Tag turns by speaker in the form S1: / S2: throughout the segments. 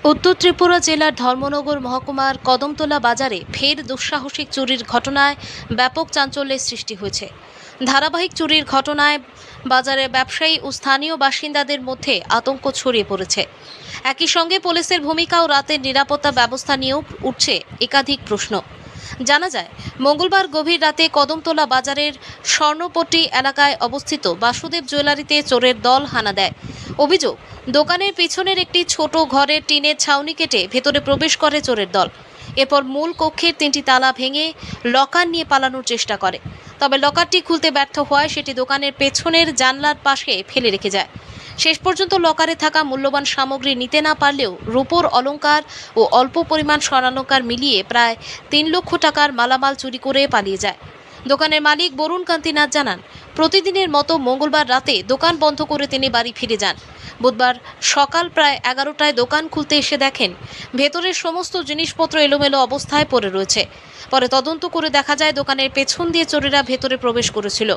S1: উত্তর ত্রিপুরা জেলার ধর্মনগর মহকুমার কদমতলা বাজারে ফের দুঃসাহসিক চুরির ঘটনায় ব্যাপক চাঞ্চল্যের সৃষ্টি হয়েছে। ধারাবাহিক চুরির ঘটনায় বাজারে ব্যবসায়ী ও স্থানীয় বাসিন্দাদের মধ্যে আতঙ্ক ছড়িয়ে পড়েছে। একই সঙ্গে পুলিশের ভূমিকা ও রাতের নিরাপত্তা ব্যবস্থা নিয়েও উঠছে একাধিক প্রশ্ন। জানা যায়, মঙ্গলবার গভীর রাতে কদমতলা বাজারের স্বর্ণপট্টি এলাকায় অবস্থিত বাসুদেব জুয়েলারিতে চোরের দল হানা দেয়। অভিযোগ, দোকানের পিছনের একটি ছোট ঘরের টিনের ছাউনি কেটে ভেতরে প্রবেশ করে চোরের দল। এরপর মূল কক্ষের 3টি তালা ভেঙে লকার নিয়ে পালানোর চেষ্টা করে। তবে লকারটি খুলতে ব্যর্থ হওয়ায় সেটি দোকানের পেছনের জানলার পাশে ফেলে রেখে যায়। শেষ পর্যন্ত লকারে থাকা মূল্যবান সামগ্রী নিতে না পারলেও রূপোর অলংকার ও অল্প পরিমাণ স্বর্ণালংকার মিলিয়ে প্রায় 3 লক্ষ টাকার মালামাল চুরি করে পালিয়ে যায়। দোকানের মালিক বরুণ কান্তিনাথ জানান, প্রতিদিনের মতো মঙ্গলবার রাতে দোকান বন্ধ করে তিনি বাড়ি ফিরে যান। বুধবার সকাল প্রায় 11টায় দোকান খুলতে এসে দেখেন ভেতরের সমস্ত জিনিসপত্র এলোমেলো অবস্থায় পড়ে রয়েছে। পরে তদন্ত করে দেখা যায় দোকানের পেছন দিয়ে চোরেরা ভেতরে প্রবেশ করেছিল।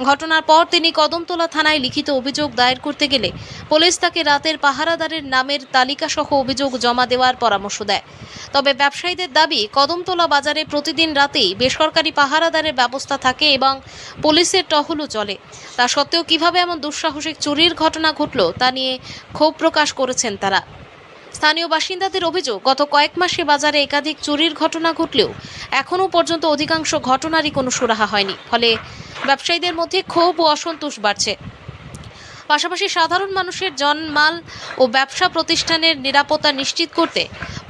S1: ঘটনার পর তিনি কদমতলা থানায় লিখিত অভিযোগ দায়ের করতে গেলে পুলিশ তাকে রাতের পাহারাদারের নামের তালিকাসহ অভিযোগ জমা দেওয়ার পরামর্শ দেয়। তবে ব্যবসায়ীদের দাবি, কদমতলা বাজারে প্রতিদিন রাতেই বেসরকারি পাহারাদারের ব্যবস্থা থাকে এবং পুলিশের টহলও চলে। তা সত্ত্বেও কিভাবে এমন দুঃসাহসিক চুরির ঘটনা ঘটল তা নিয়ে ক্ষোভ প্রকাশ করেছেন তারা। স্থানীয় বাসিন্দাদের অভিযোগ, গত কয়েক মাসে বাজারে একাধিক চুরির ঘটনা ঘটলেও এখনও পর্যন্ত অধিকাংশ ঘটনারই কোনো সুরাহা হয়নি। ফলে ব্যবসায়ীদের মধ্যে ক্ষোভ ও অসন্তোষ বাড়ছে। পাশাপাশি সাধারণ মানুষের জানমাল ও ব্যবসা প্রতিষ্ঠানের নিরাপত্তা নিশ্চিত করতে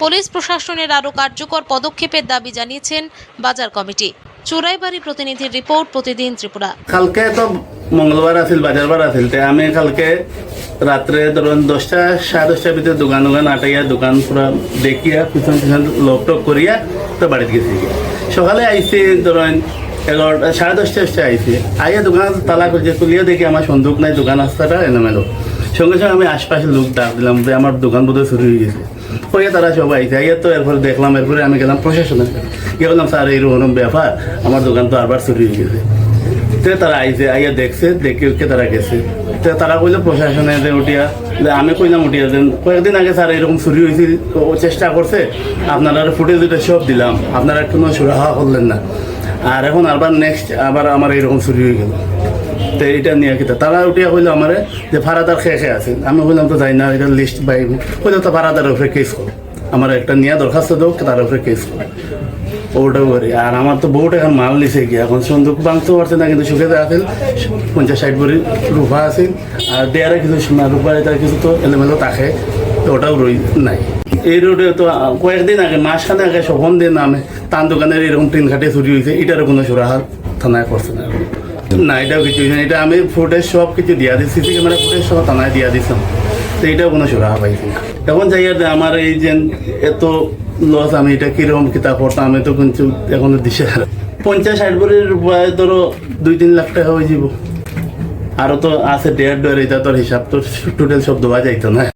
S1: পুলিশ প্রশাসনের আরও কার্যকর পদক্ষেপের দাবি জানিয়েছেন বাজার কমিটি। চোরাইবাড়ি প্রতিনিধির রিপোর্ট, প্রতিদিন ত্রিপুরা।
S2: কালকে তো মঙ্গলবার আছিল, বাজারবার আছিল। আমি কালকে রাত্রে ধরুন 10টা সাড়ে 10টার ভিতরে দোকান আটাইয়া দোকান পুরো দেখিয়া পিছন লক টক করিয়া তো বাড়িতে গেছি। সকালে আইসি ধরুন 11টা সাড়ে 10টা আইসি, আইয়া দোকান তালা খুলিয়া দেখি আমার সন্দুক নাই, দোকান রাস্তাটা এলোমেলো। সঙ্গে সঙ্গে আমি আশপাশের লোক ডাক দিলাম যে আমার দোকান বোধহয় চুরি হয়ে গেছে। হইয়া তারা সবাই আইসে, আইয়া তো এরপরে দেখলাম, এরপরে আমি গেলাম প্রশাসনে, গিয়ে বললাম স্যার এইরকম ব্যাপার, আমার দোকান তো আরবার চুরি হয়ে গেছে। তো তারা আইসে, আইয়া দেখছে, দেখে তারা গেছে। তো তারা কইলো প্রশাসনে যে উঠিয়া, আমি কইলাম উঠিয়া যে কয়েকদিন আগে স্যার এরকম চুরি হয়েছে, ও চেষ্টা করছে, আপনারা ফুটেজ দুটো সব দিলাম, আপনারা কোনো সুরাহা করলেন না, আর এখন আবার নেক্সট আবার আমার এইরকম চুরি হয়ে গেল। তো এইটা নিয়ে কি তারা উঠিয়া কইলো আমার যে ফারাদার খেয়ে আছে। আমি কইলাম তো যাই না, এটা লিস্ট পাই, কইলাম তো ফারাদারের উপরে কেস করো, আমার একটা নিয়ে দরখাস্ত দেবো, তার উপরে কেস করো, ওটাও করি। আর আমার তো বহুত এখন মাল নিছে গিয়ে, এখন সন্দুক ভাঙতেও পারছে না, কিন্তু সুখে আসেন 50-60 ভরি রূপা আছে, আর দেয়ারে কিছু সোনা রূপা তার কিছু তো এলোমেলো থাকে, তো ওটাও রই নাই। এই রোডে তো কয়েকদিন আগে, মাসখানে আগে সফন দিন নামে তার দোকানের এরকম টিন খাটে চুরি হয়েছে, এটারও কোনো সুরাহা থানায় করছে না। না, এটাও কিছু হয়েছে না। এটা আমি ফুটেজ সব কিছু দিয়া দিই, সিসি ক্যামেরা ফুটেজ সব থানায় দিয়া দিতাম, তো এটাও কোনো সুরাহা পাইছি না। এখন যাইয়া আমার এই যে এত লস, আমি এটা কিরকম কিতাব পড়তাম, আমি তো কিন্তু এখনো দিশে 50-60 ভরির উপায় ধরো 2-3 লাখ টাকা হয়ে যাব। আরও তো আছে 1.5 এটা তোর হিসাব তো টোটাল সব দেওয়া যাইতো না।